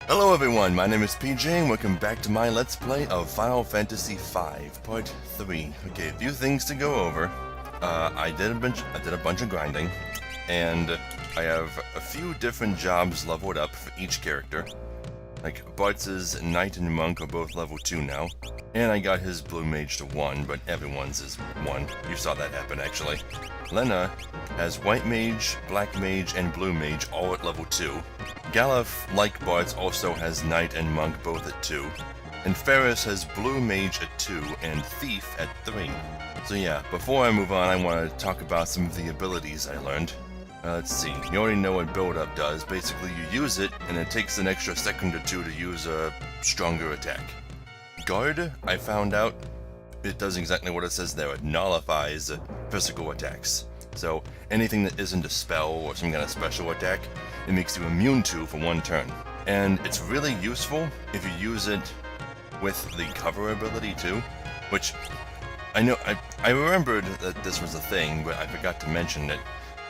Hello everyone, my name is PJ and welcome back to my Let's Play of Final Fantasy V, Part 3. Okay, a few things to go over. I did a bunch of grinding, and I have a few different jobs leveled up for each character. Like, Bartz's Knight and Monk are both level 2 now, and I got his Blue Mage to 1, but everyone's is 1. You saw that happen, actually. Lena has White Mage, Black Mage, and Blue Mage all at level 2. Galuf, like Bartz, also has Knight and Monk both at 2. And Ferris has Blue Mage at 2 and Thief at 3. So yeah, before I move on, I want to talk about some of the abilities I learned. Let's see, you already know what build-up does. Basically, you use it, and it takes an extra second or two to use a stronger attack. Guard, I found out, it does exactly what it says there. It nullifies physical attacks. So anything that isn't a spell or some kind of special attack, it makes you immune to for 1 turn. And it's really useful if you use it with the cover ability too, which I remembered that this was a thing, but I forgot to mention it.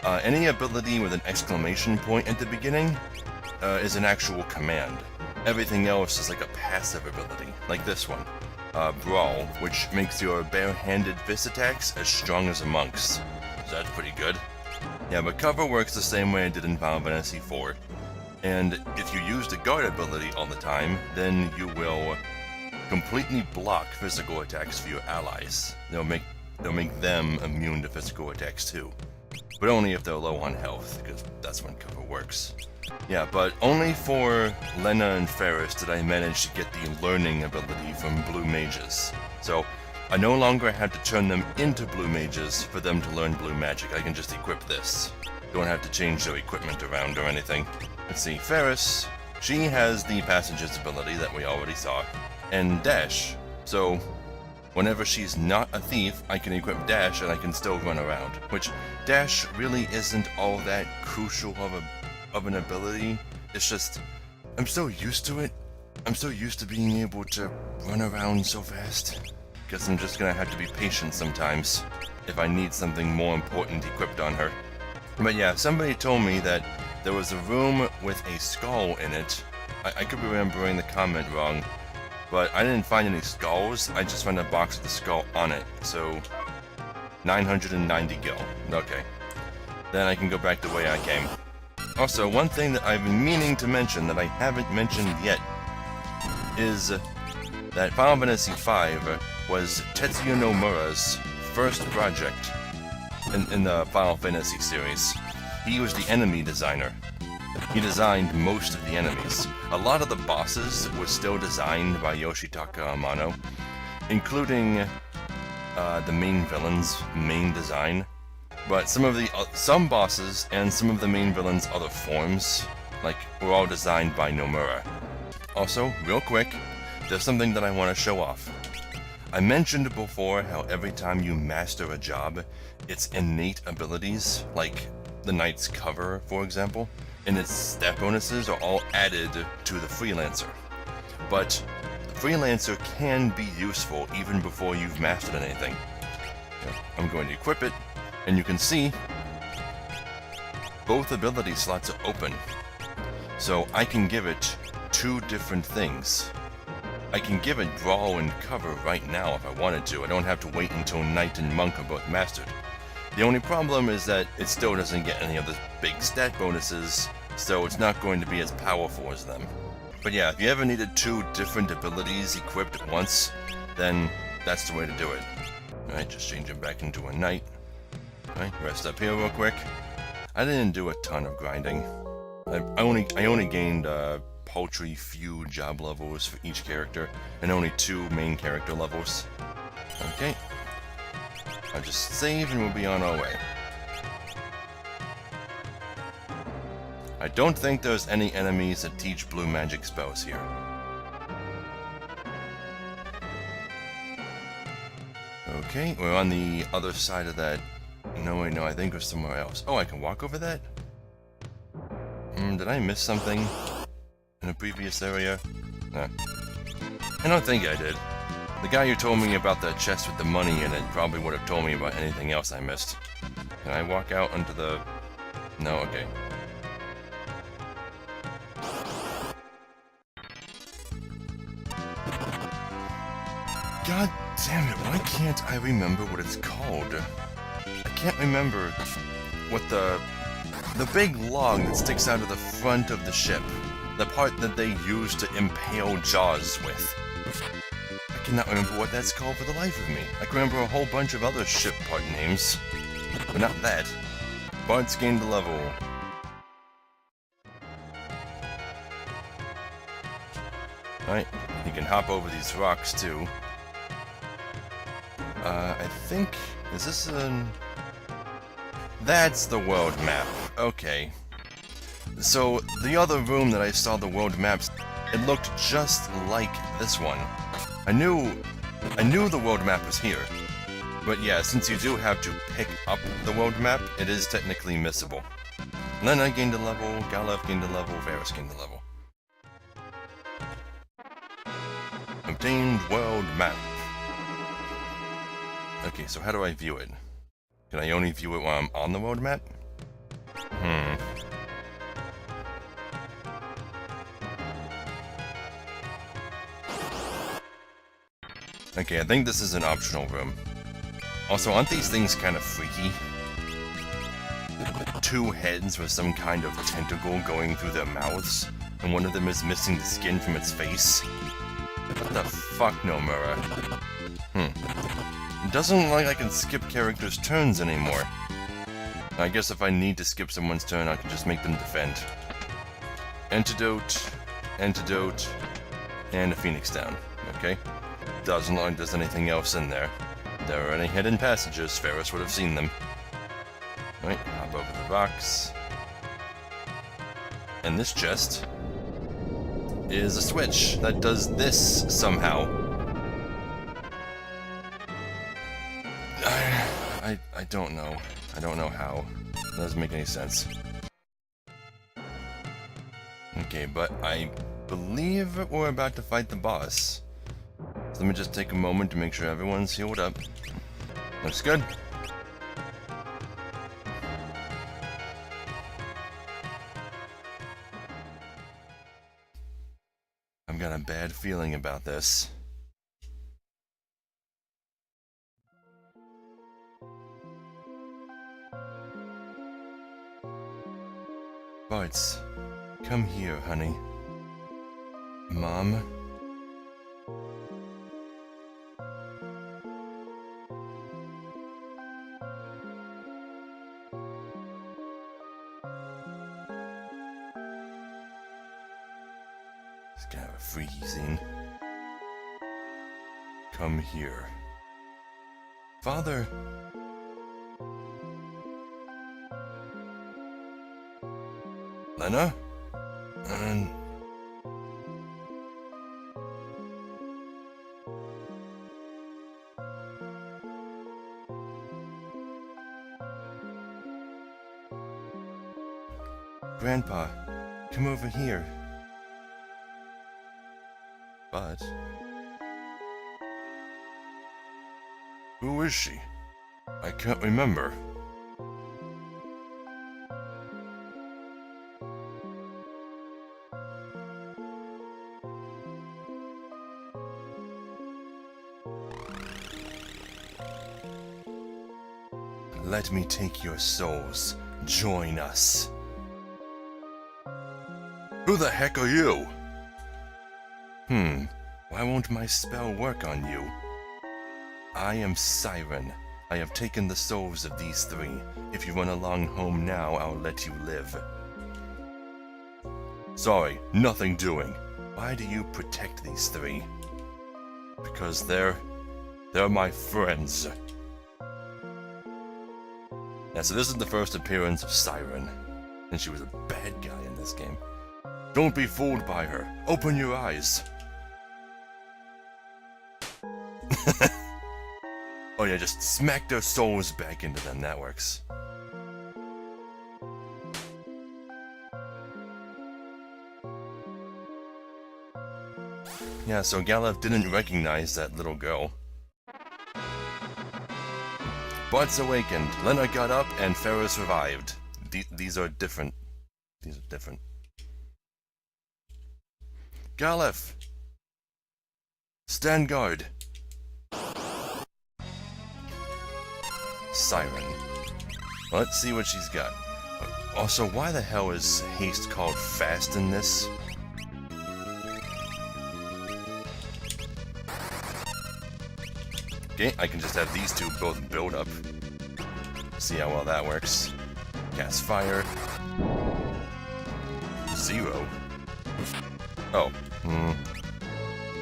Any ability with an exclamation point at the beginning is an actual command. Everything else is like a passive ability, like this one. Brawl, which makes your bare-handed fist attacks as strong as a monk's. So that's pretty good. Yeah, but cover works the same way it did in Final Fantasy IV. And if you use the guard ability all the time, then you will completely block physical attacks for your allies. They'll make them immune to physical attacks too. But only if they're low on health, because that's when cover works. Yeah, but only for Lena and Ferris did I manage to get the learning ability from Blue Mages. So, I no longer had to turn them into Blue Mages for them to learn Blue Magic. I can just equip this. Don't have to change their equipment around or anything. Let's see, Ferris, she has the Passages ability that we already saw, and Dash. So, whenever she's not a thief, I can equip Dash and I can still run around. Which, Dash really isn't all that crucial of an ability. It's just, I'm so used to it. I'm so used to being able to run around so fast. Guess I'm just gonna have to be patient sometimes if I need something more important equipped on her. But yeah, somebody told me that there was a room with a skull in it. I could be remembering the comment wrong, but I didn't find any skulls. I just found a box with a skull on it, so 990 gil. Okay. Then I can go back the way I came. Also, one thing that I've been meaning to mention that I haven't mentioned yet is that Final Fantasy V was Tetsuya Nomura's first project in the Final Fantasy series. He was the enemy designer. He designed most of the enemies. A lot of the bosses were still designed by Yoshitaka Amano, including the main villain's main design. But some bosses and some of the main villain's other forms, were all designed by Nomura. Also, real quick, there's something that I want to show off. I mentioned before how every time you master a job, its innate abilities, like the Knight's cover, for example, and its stat bonuses are all added to the Freelancer. But the Freelancer can be useful even before you've mastered anything. I'm going to equip it, and you can see both ability slots are open. So I can give it 2 different things. I can give it Brawl and Cover right now if I wanted to. I don't have to wait until Knight and Monk are both mastered. The only problem is that it still doesn't get any of the big stat bonuses, so it's not going to be as powerful as them. But yeah, if you ever needed 2 different abilities equipped at once, then that's the way to do it. Alright, just change it back into a Knight. Alright, rest up here real quick. I didn't do a ton of grinding. I only gained paltry few job levels for each character, and only 2 main character levels. Okay. I'll just save and we'll be on our way. I don't think there's any enemies that teach blue magic spells here. Okay, we're on the other side of that. No, wait, no, I think we're somewhere else. Oh, I can walk over that? Did I miss something in a previous area? No. I don't think I did. The guy who told me about the chest with the money in it probably would have told me about anything else I missed. Can I walk out onto the... No, okay. God damn it, why can't I remember what it's called? I can't remember what the big log that sticks out of the front of the ship. The part that they use to impale jaws with. I cannot remember what that's called for the life of me. I can remember a whole bunch of other ship part names, but not that. Bart's gained a level. Alright, he can hop over these rocks too. I think... is this an... That's the world map. Okay. So, the other room that I saw the world maps, it looked just like this one. I knew the world map was here. But yeah, since you do have to pick up the world map, it is technically missable. Lena gained a level, Galef gained a level, Varus gained a level. Obtained world map. Okay, so how do I view it? Can I only view it while I'm on the world map? Okay, I think this is an optional room. Also, aren't these things kind of freaky? Two heads with some kind of tentacle going through their mouths, and one of them is missing the skin from its face. What the fuck, Nomura? It doesn't look like I can skip characters' turns anymore. I guess if I need to skip someone's turn, I can just make them defend. Antidote, antidote, and a phoenix down. Okay? Doesn't look like there's anything else in there. If there are any hidden passages, Ferris would have seen them. Right, hop over the rocks. And this chest is a switch that does this somehow. I don't know. I don't know how. It doesn't make any sense. Okay, but I believe we're about to fight the boss. So let me just take a moment to make sure everyone's healed up. Looks good. I've got a bad feeling about this. Bartz, come here, honey. Mom? It's kind of a freaky scene. Come here. Father! Lena? Grandpa, come over here. But... who is she? I can't remember. Let me take your souls. Join us. Who the heck are you? Why won't my spell work on you? I am Siren. I have taken the souls of these three. If you run along home now, I'll let you live. Sorry, nothing doing. Why do you protect these three? Because they're my friends. Yeah, so this is the first appearance of Siren, and she was a bad guy in this game. Don't be fooled by her. Open your eyes. Oh yeah, just smack their souls back into them. That works. Yeah, so Galef didn't recognize that little girl. Bart's awakened. Lena got up, and Ferris revived. These are different. These are different. Galef! Stand guard. siren. Let's see what she's got. Also, why the hell is haste called fast in this? Okay, I can just have these two both build up. See how well that works. Cast fire. 0. Oh,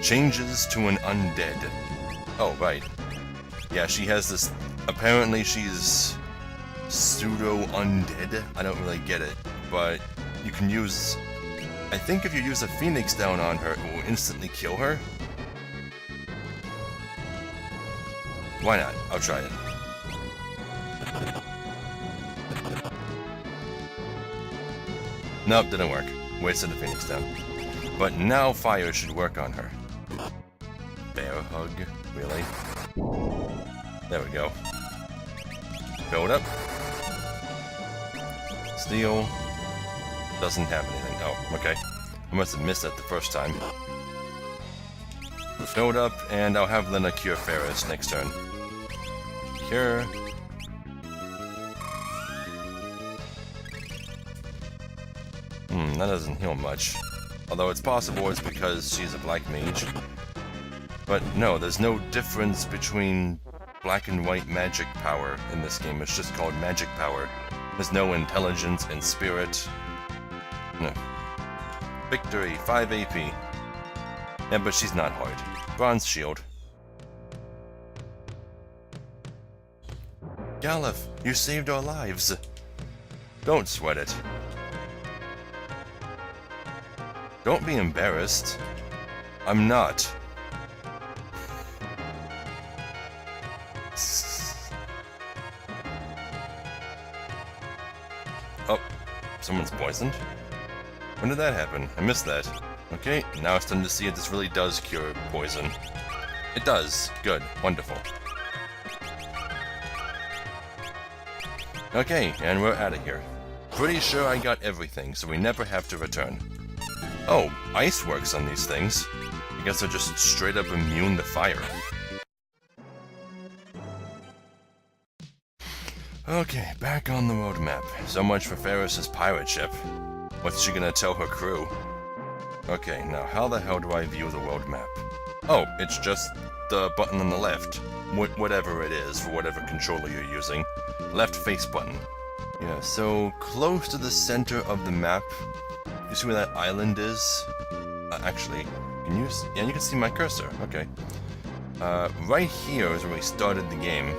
changes to an undead. Oh, right. Yeah, she has this... Apparently she's pseudo-undead. I don't really get it, but you can use... I think if you use a Phoenix down on her, it will instantly kill her. Why not? I'll try it. Nope, didn't work. Wasted the Phoenix down. But now fire should work on her. Bear hug? Really? There we go. Build up. Steel. Doesn't have anything. Oh, okay. I must have missed that the first time. Build up, and I'll have Lena cure Ferris next turn. Cure. That doesn't heal much. Although it's possible it's because she's a black mage. But no, there's no difference between black and white magic power in this game. It's just called magic power. There's no intelligence and spirit. No. Victory, 5 AP. Yeah, but she's not hard. Bronze shield. Galef, you saved our lives. Don't sweat it. Don't be embarrassed. I'm not. Oh, someone's poisoned? When did that happen? I missed that. Okay, now it's time to see if this really does cure poison. It does. Good. Wonderful. Okay, and we're out of here. Pretty sure I got everything, so we never have to return. Oh, ice works on these things. I guess they're just straight up immune to fire. Okay, back on the roadmap. So much for Ferris's pirate ship. What's she gonna tell her crew? Okay, now how the hell do I view the world map? Oh, it's just the button on the left. Whatever it is, for whatever controller you're using. Left face button. Yeah, so close to the center of the map. You see where that island is? Actually, can you see? Yeah, you can see my cursor. Okay. Right here is where we started the game.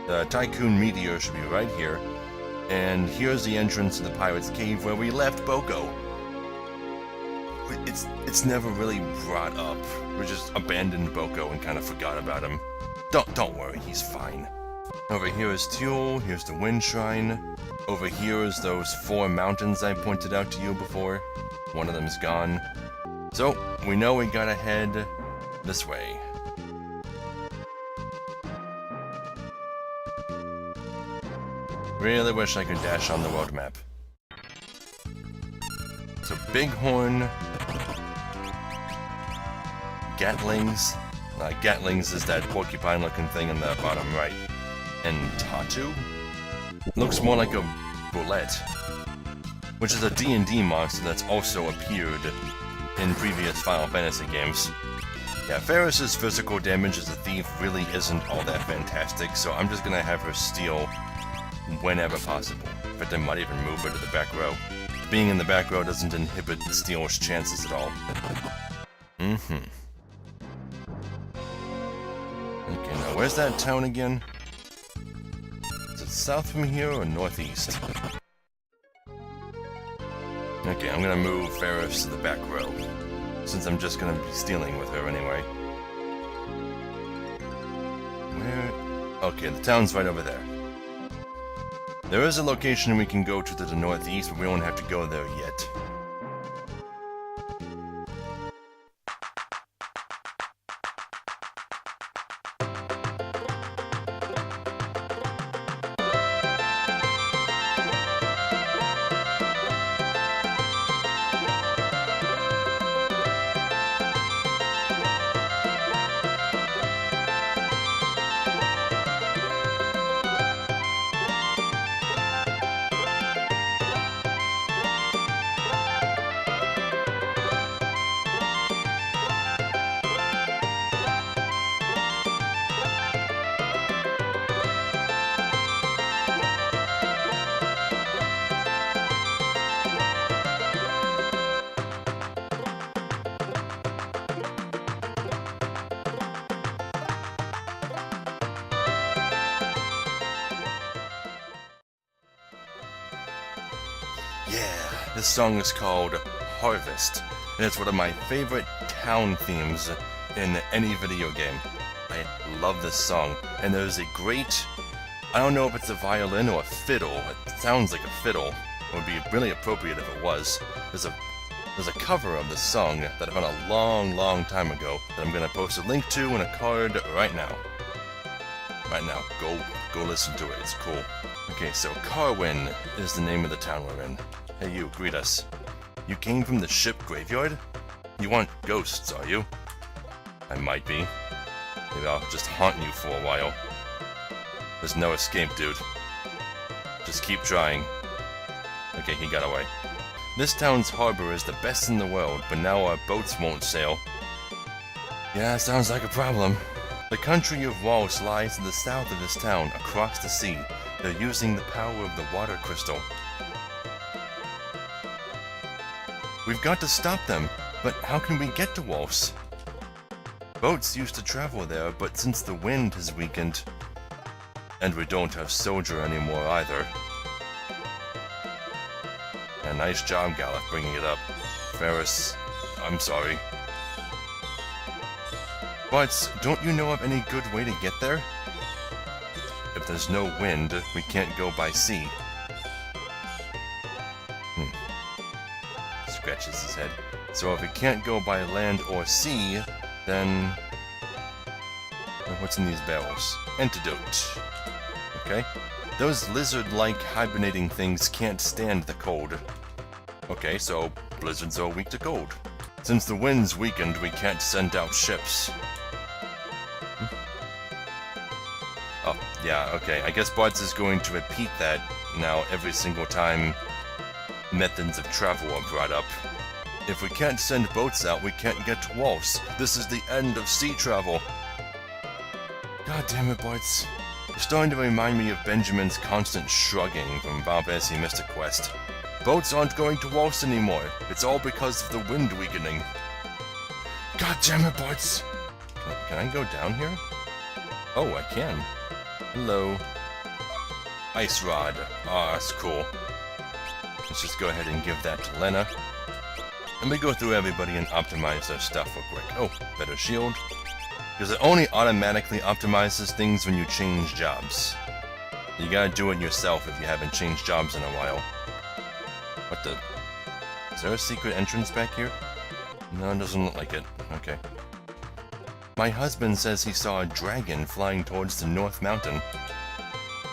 The Tycoon Meteor should be right here. And here's the entrance to the Pirate's Cave where we left Boko. It's never really brought up. We just abandoned Boko and kind of forgot about him. Don't worry, he's fine. Over here is Tuel, here's the Wind Shrine. Over here is those 4 mountains I pointed out to you before. One of them's gone. So, we know we gotta head this way. Really wish I could dash on the world map. So, Bighorn... Gatlings. Gatlings is that porcupine-looking thing in the bottom right. And Tatu? Looks more like a bullet, which is a D&D monster that's also appeared in previous Final Fantasy games. Yeah, Ferris's physical damage as a thief really isn't all that fantastic, so I'm just gonna have her steal whenever possible. In fact, I might even move her to the back row. Being in the back row doesn't inhibit Steel's chances at all. Okay, now where's that town again? Is it south from here or northeast? Okay, I'm gonna move Ferris to the back row, since I'm just gonna be stealing with her anyway. Where? Okay, the town's right over there. There is a location we can go to the northeast, but we don't have to go there yet. This song is called Harvest, and it's one of my favorite town themes in any video game. I love this song, and there's a great, I don't know if it's a violin or a fiddle, it sounds like a fiddle. It would be really appropriate if it was. There's a cover of this song that I found a long time ago that I'm gonna post a link to in a card right now. Go listen to it, it's cool. Okay, so Carwin is the name of the town we're in. Hey you, greet us. You came from the ship graveyard? You want ghosts, are you? I might be. Maybe I'll just haunt you for a while. There's no escape, dude. Just keep trying. Okay, he got away. This town's harbor is the best in the world, but now our boats won't sail. Yeah, sounds like a problem. The country of Walsh lies to the south of this town, across the sea. They're using the power of the water crystal. We've got to stop them, but how can we get to Walsh? Boats used to travel there, but since the wind has weakened, and we don't have Soldier anymore either. Yeah, nice job, Gallic, bringing it up. Ferris, I'm sorry. But don't you know of any good way to get there? If there's no wind, we can't go by sea. Scratches his head. So if we can't go by land or sea, then... what's in these barrels? Antidote. Okay. Those lizard-like hibernating things can't stand the cold. Okay, so blizzards are weak to cold. Since the wind's weakened, we can't send out ships. Oh, yeah, okay. I guess Bartz is going to repeat that now every single time methods of travel are brought up. If we can't send boats out, we can't get to Walsh. This is the end of sea travel. God damn it, Bartz. You're starting to remind me of Benjamin's constant shrugging from Final Fantasy Mystic Quest. Boats aren't going to Walsh anymore. It's all because of the wind weakening. God damn it, Bartz. Can I go down here? Oh, I can. Hello. Ice Rod. Ah, that's cool. Let's just go ahead and give that to Lena. Let me go through everybody and optimize their stuff real quick. Oh, better shield. Because it only automatically optimizes things when you change jobs. You gotta do it yourself if you haven't changed jobs in a while. What the... Is there a secret entrance back here? No, it doesn't look like it. Okay. My husband says he saw a dragon flying towards the North Mountain.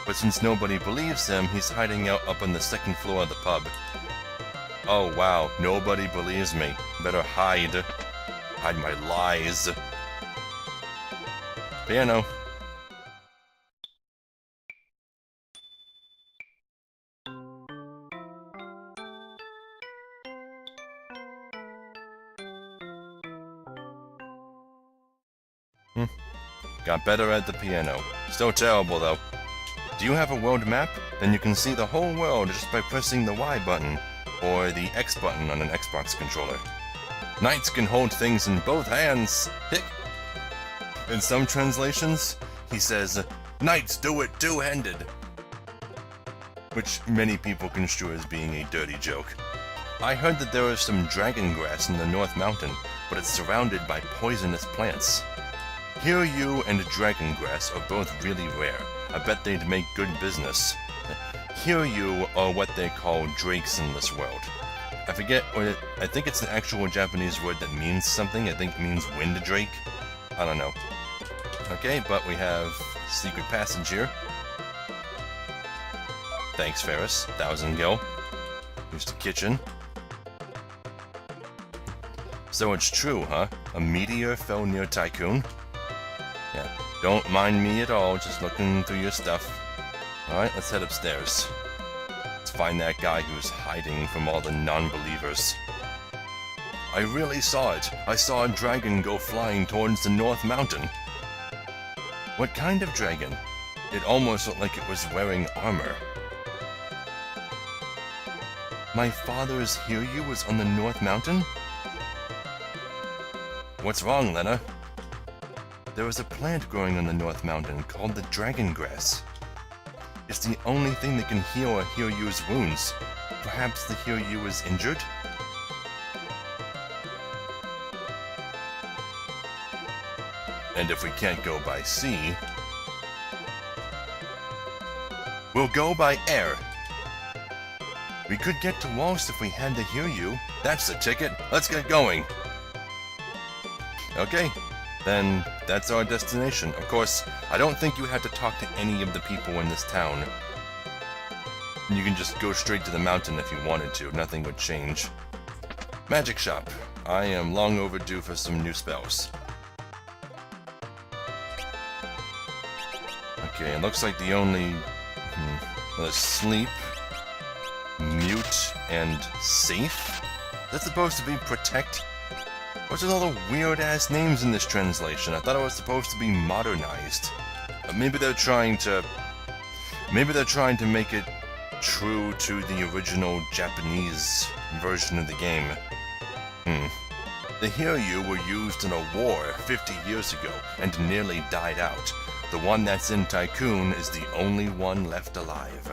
But since nobody believes him, he's hiding out up on the second floor of the pub. Oh wow, nobody believes me. Better hide. Hide my lies. Piano. Got better at the piano. Still terrible though. Do you have a world map? Then you can see the whole world just by pressing the Y button, or the X button on an Xbox controller. Knights can hold things in both hands! Hick! In some translations, he says, Knights do it two-handed! Which many people construe as being a dirty joke. I heard that there is some dragon grass in the North Mountain, but it's surrounded by poisonous plants. Hiryu and dragon grass are both really rare. I bet they'd make good business. Hiryu are what they call drakes in this world. I forget what it... I think it's an actual Japanese word that means something. I think it means wind drake. I don't know. Okay, but we have secret passage here. Thanks, Ferris. 1,000 gil. Here's the kitchen. So it's true, huh? A meteor fell near Tycoon? Yeah, don't mind me at all, just looking through your stuff. Alright, let's head upstairs. Let's find that guy who's hiding from all the non-believers. I really saw it. I saw a dragon go flying towards the North Mountain. What kind of dragon? It almost looked like it was wearing armor. My father's Hiryu was on the North Mountain? What's wrong, Lena? There was a plant growing on the North Mountain called the dragon grass. It's the only thing that can heal a Hiryu's wounds. perhaps the Hiryu is injured? And if we can't go by sea, we'll go by air. We could get to Walst if we had the Hiryu. That's the ticket. Let's get going. Okay, then that's our destination. Of course, I don't think you have to talk to any of the people in this town. You can just go straight to the mountain if you wanted to. Nothing would change. Magic shop. I am long overdue for some new spells. Okay, it looks like the only... sleep, mute, and safe? That's supposed to be protect? What's with all the weird-ass names in this translation? I thought it was supposed to be modernized. Maybe they're trying to make it true to the original Japanese version of the game. The Hiryu were used in a war 50 years ago and nearly died out. The one that's in Tycoon is the only one left alive.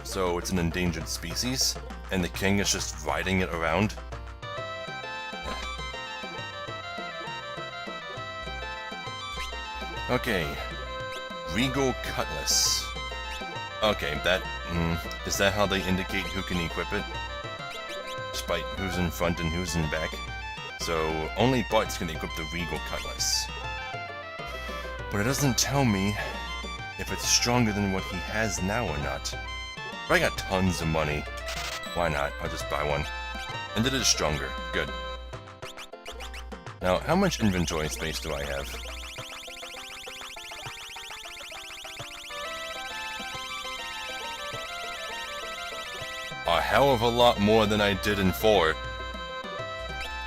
So it's an endangered species, and the king is just riding it around? Okay. Regal Cutlass. Okay, is that how they indicate who can equip it? Despite who's in front and who's in back. So, only Bart's can equip the Regal Cutlass. But it doesn't tell me if it's stronger than what he has now or not. But I got tons of money. Why not? I'll just buy one. And it is stronger. Good. Now, how much inventory space do I have? A hell of a lot more than I did in 4.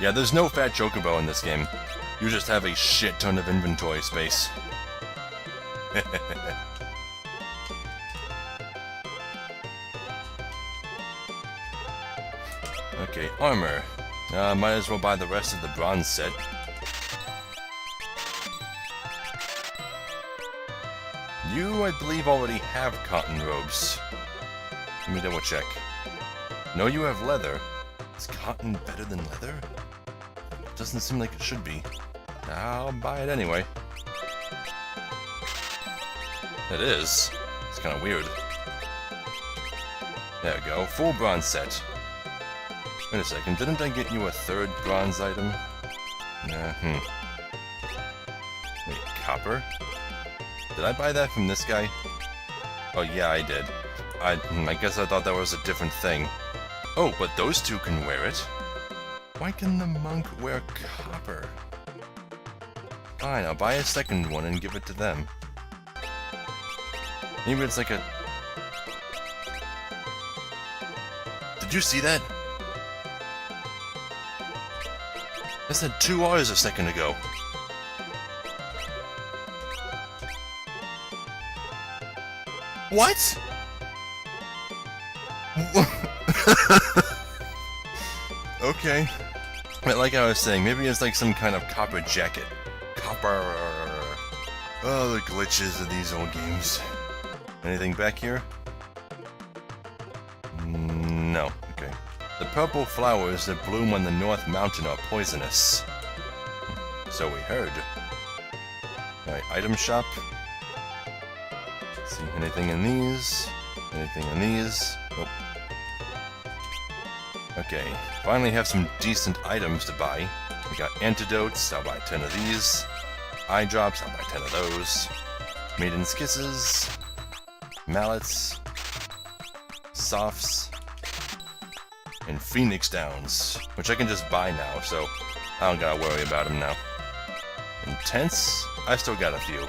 Yeah, there's no fat chocobo in this game. You just have a shit ton of inventory space. Okay, armor. Might as well buy the rest of the bronze set. You, I believe, already have cotton robes. Let me double check. No, you have leather. Is cotton better than leather? Doesn't seem like it should be. I'll buy it anyway. It is. It's kind of weird. There we go. Full bronze set. Wait a second. Didn't I get you a third bronze item? Wait, copper? Did I buy that from this guy? Oh yeah, I did. I guess I thought that was a different thing. Oh, but those two can wear it. Why can the monk wear copper? Fine, I'll buy a second one and give it to them. Maybe it's like a... Did you see that? I said 2 R's a second ago. What? Okay. But like I was saying, maybe it's like some kind of copper jacket. Copper. Oh, the glitches of these old games. Anything back here? No. Okay. The purple flowers that bloom on the North Mountain are poisonous. So we heard. Alright, item shop. Let's see, anything in these? Anything in these? Nope. Okay, finally have some decent items to buy. We got antidotes, I'll buy 10 of these. Eye drops, I'll buy 10 of those. Maiden's kisses. Mallets. Softs. And Phoenix Downs, which I can just buy now, so I don't gotta worry about them now. And tents, I still got a few.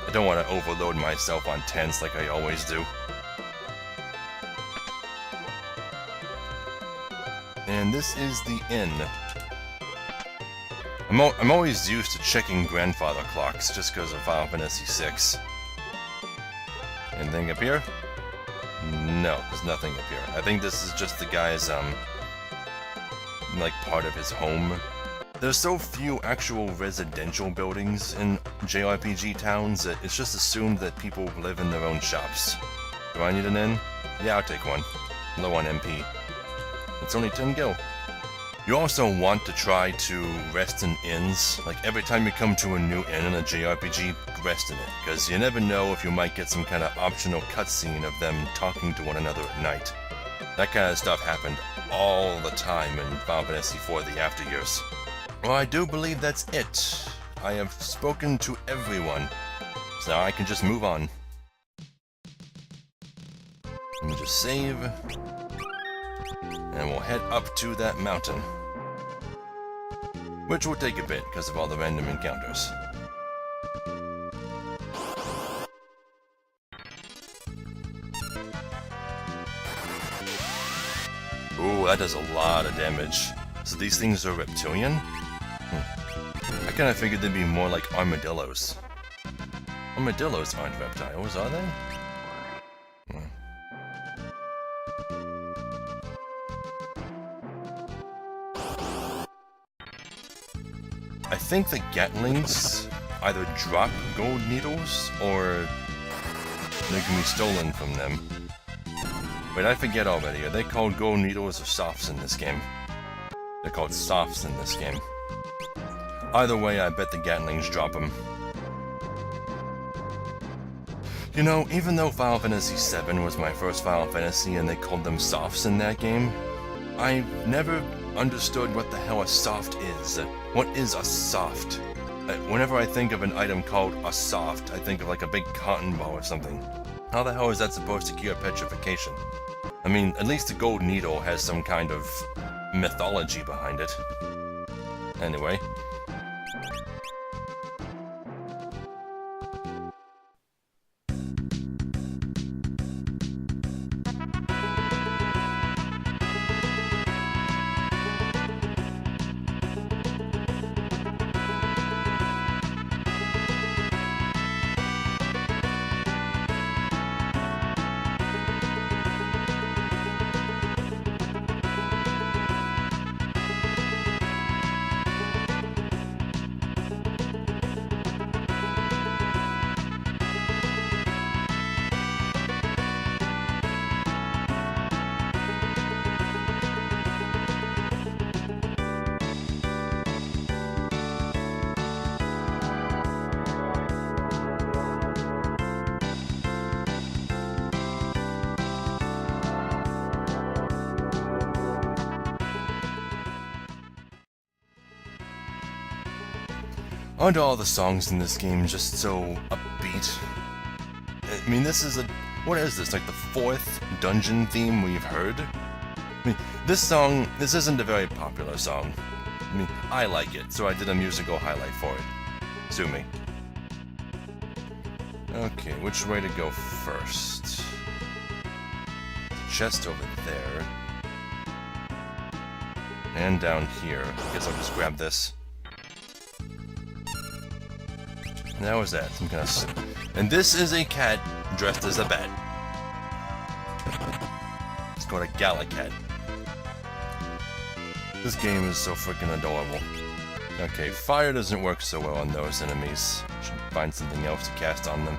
I don't want to overload myself on tents like I always do. And this is the inn. I'm always used to checking grandfather clocks just because of Final Fantasy VI. Anything up here? No, there's nothing up here. I think this is just the guy's, like, part of his home. There's so few actual residential buildings in JRPG towns that it's just assumed that people live in their own shops. Do I need an inn? Yeah, I'll take one. Low on MP. It's only 10 gil. You also want to try to rest in inns. Like, every time you come to a new inn in a JRPG, rest in it. Because you never know if you might get some kind of optional cutscene of them talking to one another at night. That kind of stuff happened all the time in Final Fantasy IV The After Years. Well, I do believe that's it. I have spoken to everyone. So now I can just move on. Let me just save. And we'll head up to that mountain. Which will take a bit because of all the random encounters. Ooh, that does a lot of damage. So these things are reptilian? I kinda figured they'd be more like armadillos. Armadillos aren't reptiles, are they? I think the Gatlings either drop gold needles or they can be stolen from them. Wait, I forget already. Are they called gold needles or softs in this game? They're called softs in this game. Either way, I bet the Gatlings drop them. You know, even though Final Fantasy VII was my first Final Fantasy and they called them softs in that game, I never understood what the hell a soft is. What is a soft? Whenever I think of an item called a soft, I think of like a big cotton ball or something. How the hell is that supposed to cure petrification? I mean, at least the gold needle has some kind of mythology behind it. Anyway. Aren't all the songs in this game just so upbeat? I mean, this is what is this, like the 4th dungeon theme we've heard? I mean, this isn't a very popular song. I mean, I like it, so I did a musical highlight for it. Sue me. Okay, which way to go first? The chest over there. And down here. I guess I'll just grab this. Now is that some kind of... And this is a cat dressed as a bat. It's called a Galacat. This game is so freaking adorable. Okay, fire doesn't work so well on those enemies. Should find something else to cast on them.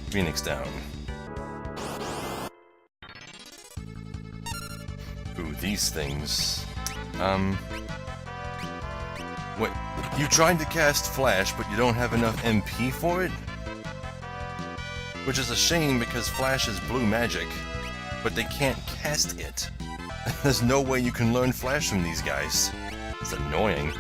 Phoenix down. Ooh, these things. Wait, you tried to cast Flash, but you don't have enough MP for it? Which is a shame because Flash is blue magic, but they can't cast it. There's no way you can learn Flash from these guys. It's annoying.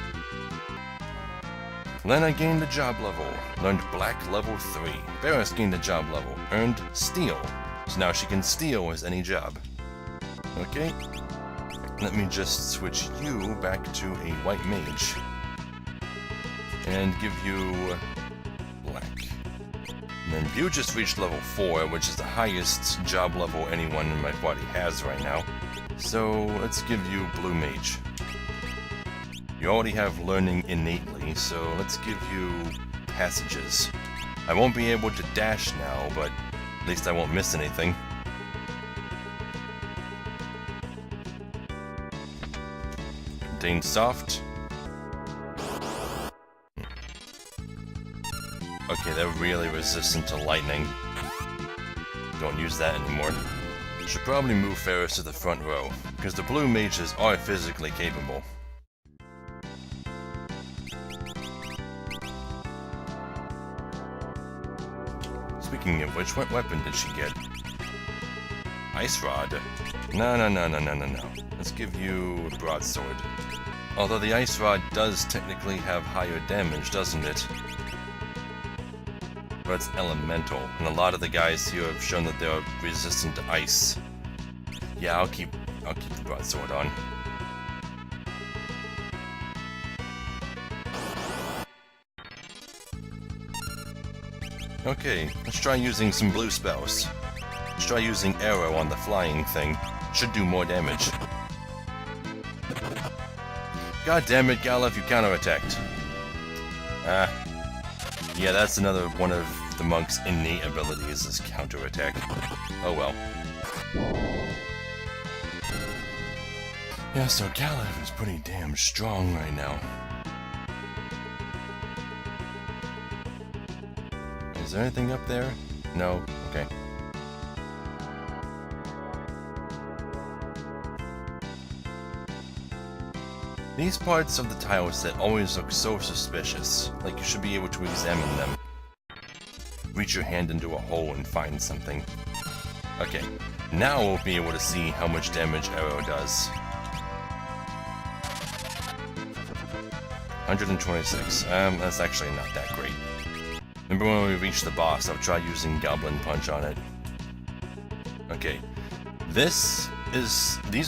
Lena gained a job level. Learned Black level 3. Varus gained a job level. Earned Steel. So now she can steal as any job. Okay. Let me just switch you back to a white mage. And give you black. And then you just reached level 4, which is the highest job level anyone in my party has right now. So let's give you blue mage. You already have learning innately, so let's give you passages. I won't be able to dash now, but at least I won't miss anything. Contain soft. Okay, they're really resistant to lightning. don't use that anymore. Should probably move Ferris to the front row, because the blue mages are physically capable. Speaking of which, what weapon did she get? Ice Rod. No. Let's give you a broadsword. Although the Ice Rod does technically have higher damage, doesn't it? But it's elemental, and a lot of the guys here have shown that they're resistant to ice. Yeah, I'll keep the broadsword on. Okay, let's try using some blue spells. Let's try using arrow on the flying thing. Should do more damage. God damn it, Galuf, you counterattacked. Yeah, that's another one of the monk's innate abilities, is counterattack. Oh well. Yeah, so Galuf is pretty damn strong right now. Is there anything up there? No? Okay. These parts of the tile set always look so suspicious, like you should be able to examine them. Reach your hand into a hole and find something. Okay, now we'll be able to see how much damage arrow does. 126. That's actually not that great. Remember when we reach the boss, I'll try using Goblin Punch on it. Okay. These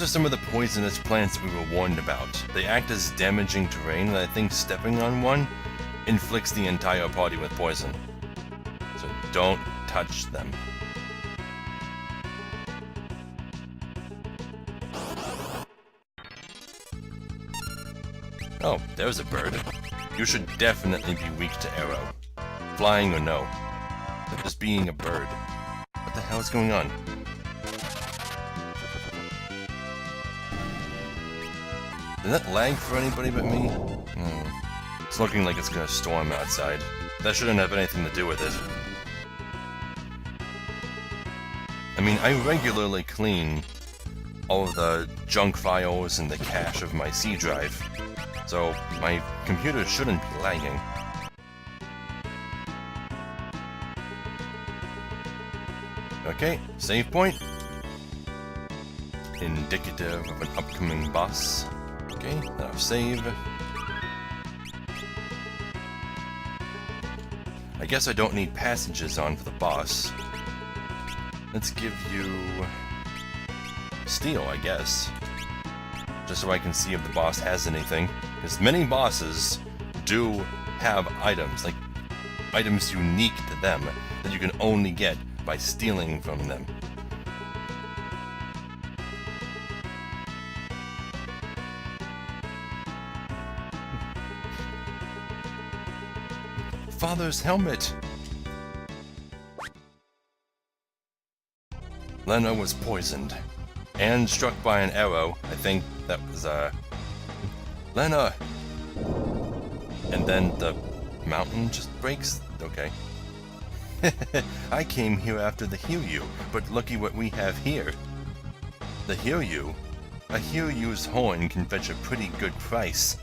are some of the poisonous plants we were warned about. They act as damaging terrain, and I think stepping on one inflicts the entire party with poison. So don't touch them. Oh, there's a bird. You should definitely be weak to arrow. Flying or no. But just being a bird. What the hell is going on? Did that lag for anybody but me? It's looking like it's gonna storm outside. That shouldn't have anything to do with it. I mean, I regularly clean all of the junk files and the cache of my C drive, so my computer shouldn't be lagging. Okay, save point. Indicative of an upcoming boss. Okay, now save. I guess I don't need passages on for the boss. Let's give you steel, I guess. Just so I can see if the boss has anything. Because many bosses do have items, like items unique to them, that you can only get by stealing from them. Father's helmet! Lena was poisoned and struck by an arrow. I think that was, Lena! And then the mountain just breaks? Okay. I came here after the Hiryu, but looky what we have here. The Hiryu? A Hiryu's horn can fetch a pretty good price.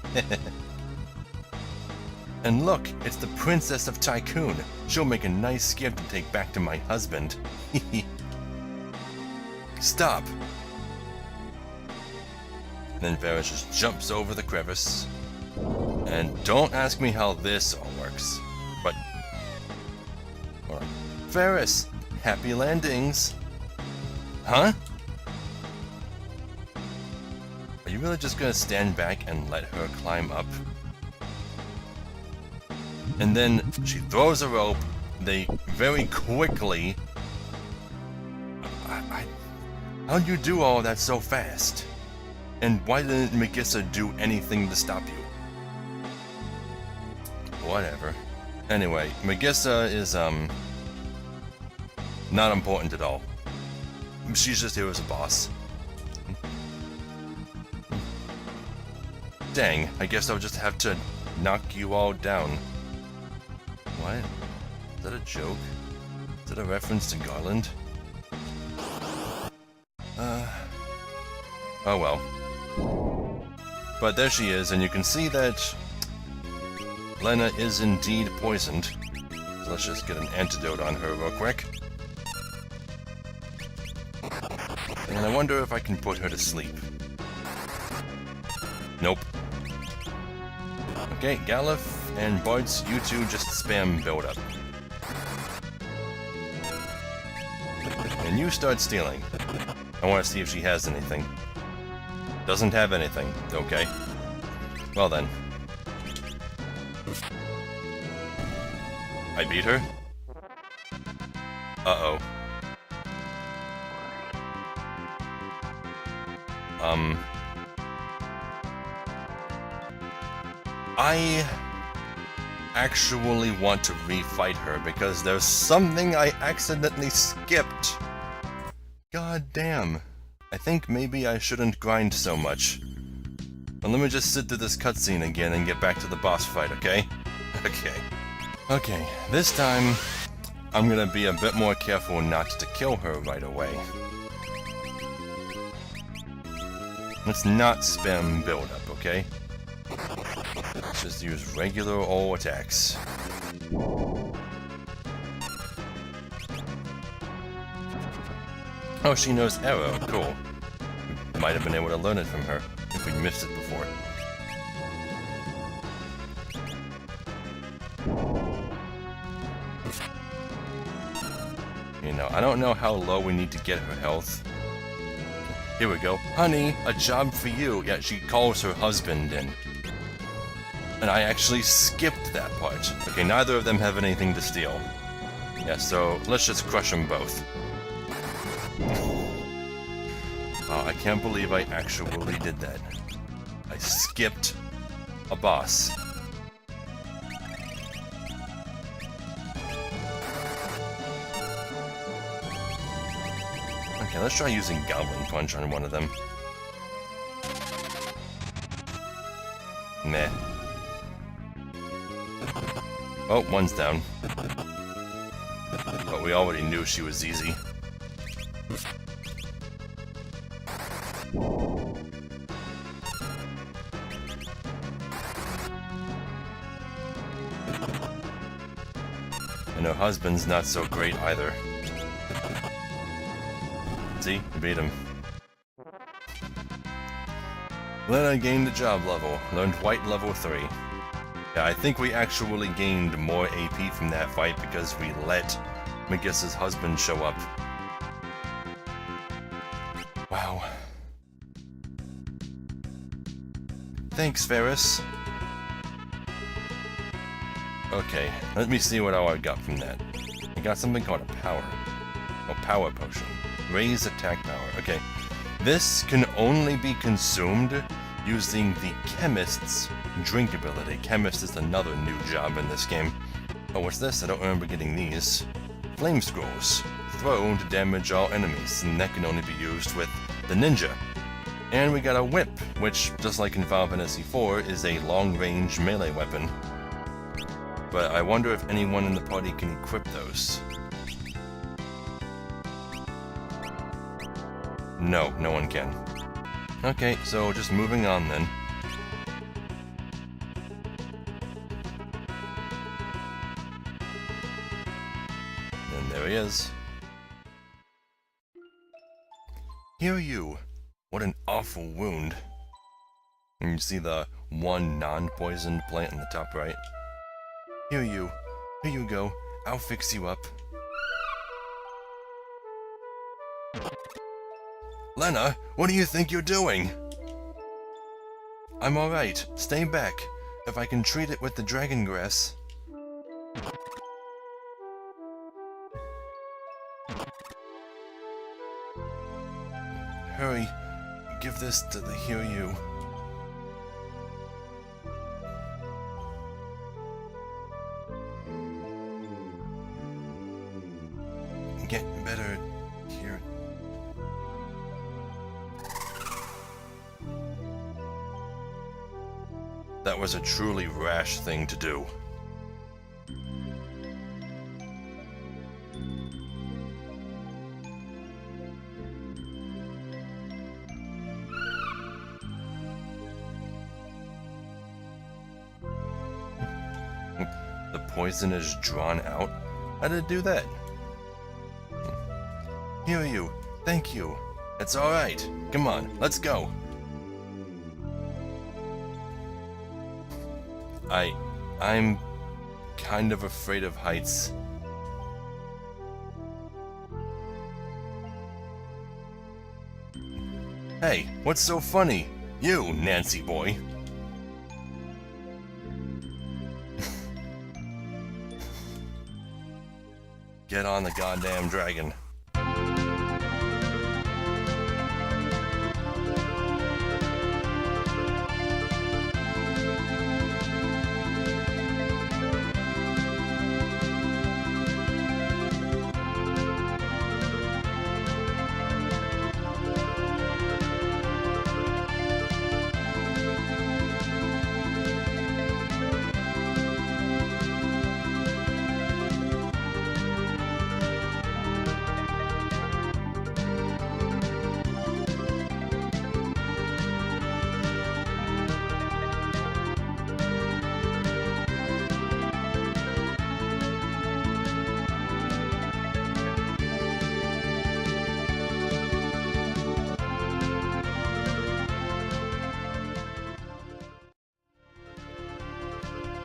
And look, it's the Princess of Tycoon. She'll make a nice gift to take back to my husband. Stop! Then Varus just jumps over the crevice. And don't ask me how this all works. But... Alright. Varus! Happy landings! Huh? Are you really just gonna stand back and let her climb up? And then she throws a rope. They very quickly... How'd you do all that so fast? And why didn't Megissa do anything to stop you? Whatever. Anyway, Megissa is, not important at all. She's just here as a boss. Dang, I guess I'll just have to knock you all down. What? Is that a joke? Is that a reference to Garland? Oh well. But there she is, and you can see that Lena is indeed poisoned. So let's just get an antidote on her real quick. And I wonder if I can put her to sleep. Nope. Okay, Galuf and Bartz, you two just spam build up. And you start stealing. I want to see if she has anything. Doesn't have anything. Okay. Well then. I beat her? Uh-oh. I actually want to refight her because there's something I accidentally skipped. God damn. I think maybe I shouldn't grind so much. But let me just sit through this cutscene again and get back to the boss fight, okay? Okay, this time I'm gonna be a bit more careful not to kill her right away. Let's not spam build up, okay? Let's just use regular old attacks. Oh, she knows arrow. Cool. We might have been able to learn it from her if we missed it before. You know, I don't know how low we need to get her health. Here we go. Honey, a job for you. Yeah, she calls her husband in. And I actually skipped that part. Okay, neither of them have anything to steal. Yeah, so let's just crush them both. Wow, I can't believe I actually did that. I skipped a boss. Okay, let's try using Goblin Punch on one of them. Meh. Oh, one's down. But we already knew she was easy. And her husband's not so great either. See? Beat him. Then I gained a job level. Learned White level 3. Yeah, I think we actually gained more AP from that fight because we let Magus's husband show up. Wow. Thanks, Ferris. Okay, let me see what all I got from that. I got something called a power. Oh, power potion. Raise attack power. Okay. This can only be consumed using the Chemist's drink ability. Chemist is another new job in this game. Oh, what's this? I don't remember getting these. Flame Scrolls. Throw to damage all enemies, and that can only be used with the ninja. And we got a whip, which, just like in Final Fantasy IV, is a long-range melee weapon. But I wonder if anyone in the party can equip those. No, no one can. Okay, so just moving on then. And there he is. Hear you. What an awful wound. And you see the one non-poisoned plant in the top right. Here you go. I'll fix you up. Lena, what do you think you're doing? I'm alright. Stay back. If I can treat it with the dragon grass. Hurry. Give this to the Hiryu. Get better here. That was a truly rash thing to do. poison is drawn out? How did it do that? Here you. Thank you. It's alright. Come on, let's go. I'm kind of afraid of heights. Hey, what's so funny? You, Nancy boy. Get on the goddamn dragon.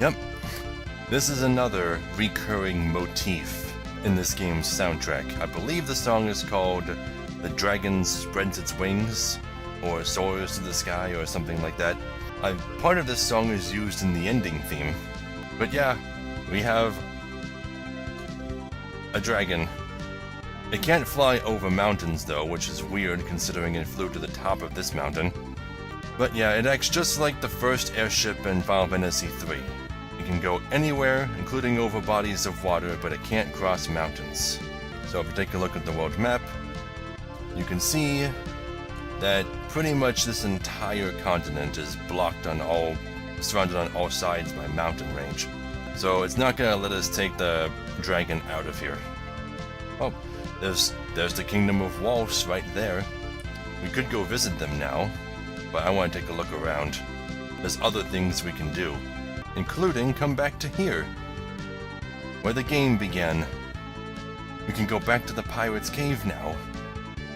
Yep, this is another recurring motif in this game's soundtrack. I believe the song is called The Dragon Spreads Its Wings, or Soars to the Sky, or something like that. Part of this song is used in the ending theme. But yeah, we have a dragon. It can't fly over mountains though, which is weird considering it flew to the top of this mountain. But yeah, it acts just like the first airship in Final Fantasy III. It can go anywhere, including over bodies of water, but it can't cross mountains. So if you take a look at the world map, you can see that pretty much this entire continent is surrounded on all sides by mountain range. So it's not gonna let us take the dragon out of here. Oh, there's the Kingdom of Waltz right there. We could go visit them now, but I want to take a look around. There's other things we can do, including come back to here, where the game began. We can go back to the Pirate's Cave now,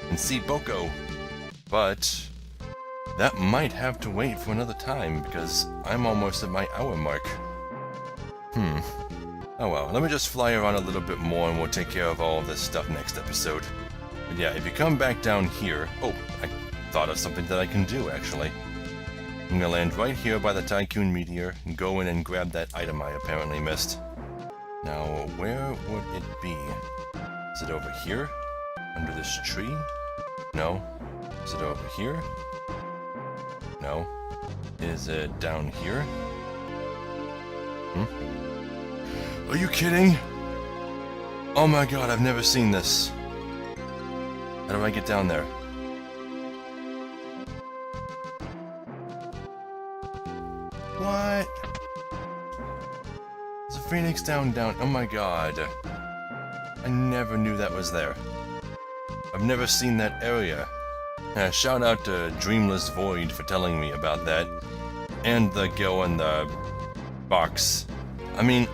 and see Boko, but that might have to wait for another time, because I'm almost at my hour mark. Oh well, let me just fly around a little bit more and we'll take care of all of this stuff next episode. But yeah, if you come back down here... Oh, I thought of something that I can do, actually. I'm gonna land right here by the Tycoon Meteor and go in and grab that item I apparently missed. Now, where would it be? Is it over here? Under this tree? No. Is it over here? No. Is it down here? Are you kidding? Oh my god, I've never seen this. How do I get down there? What? There's a phoenix down. Oh my god. I never knew that was there. I've never seen that area. Shout out to Dreamless Void for telling me about that. And the girl in the box. I mean,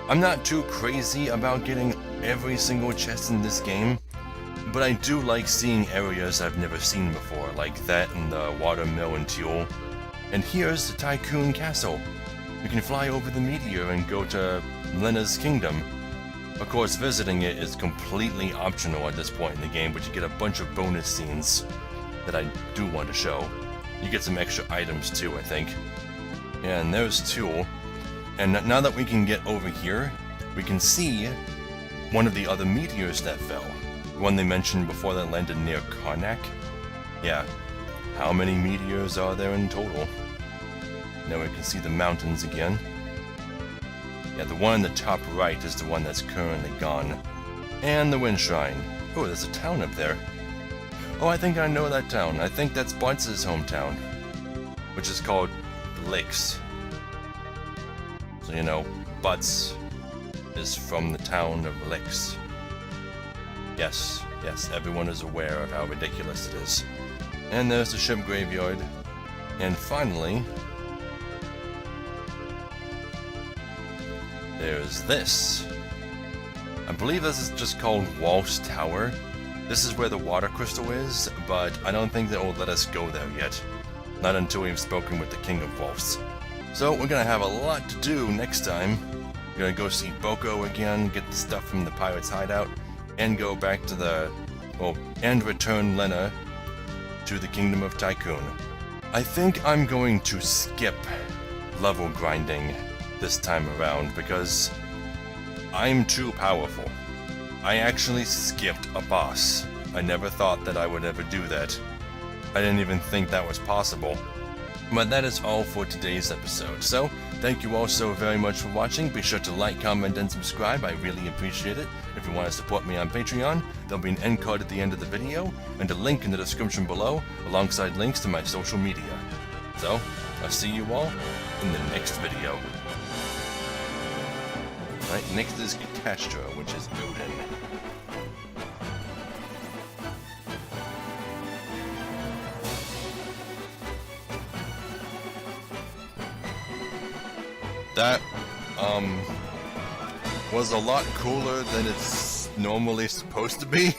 I'm not too crazy about getting every single chest in this game, but I do like seeing areas I've never seen before, like that in the Watermill and Tulle. And here's the Tycoon Castle. We can fly over the meteor and go to Lena's Kingdom. Of course, visiting it is completely optional at this point in the game, but you get a bunch of bonus scenes that I do want to show. You get some extra items too, I think. Yeah, and there's Tulle. And now that we can get over here, we can see one of the other meteors that fell. The one they mentioned before that landed near Karnak. Yeah, how many meteors are there in total? Now we can see the mountains again. Yeah, the one in the top right is the one that's currently gone. And the Wind Shrine. Oh, there's a town up there. Oh, I think I know that town. I think that's Butts' hometown, which is called Licks. So, you know, Butts is from the town of Licks. Yes, everyone is aware of how ridiculous it is. And there's the ship graveyard. And finally, There's this. I believe this is just called Walsh Tower. This is where the water crystal is, but I don't think that will let us go there yet. Not until we've spoken with the King of Wolves. So we're gonna have a lot to do next time. We're gonna go see Boko again, get the stuff from the pirate's hideout, and go back to the... and return Lena to the Kingdom of Tycoon. I think I'm going to skip level grinding this time around because I'm too powerful. I actually skipped a boss. I never thought that I would ever do that. I didn't even think that was possible. But that is all for today's episode. So, thank you all so very much for watching. Be sure to like, comment, and subscribe. I really appreciate it. If you want to support me on Patreon, there'll be an end card at the end of the video, and a link in the description below, alongside links to my social media. So, I'll see you all in the next video. Right, next is Catastro, which is Odin. That, was a lot cooler than it's normally supposed to be.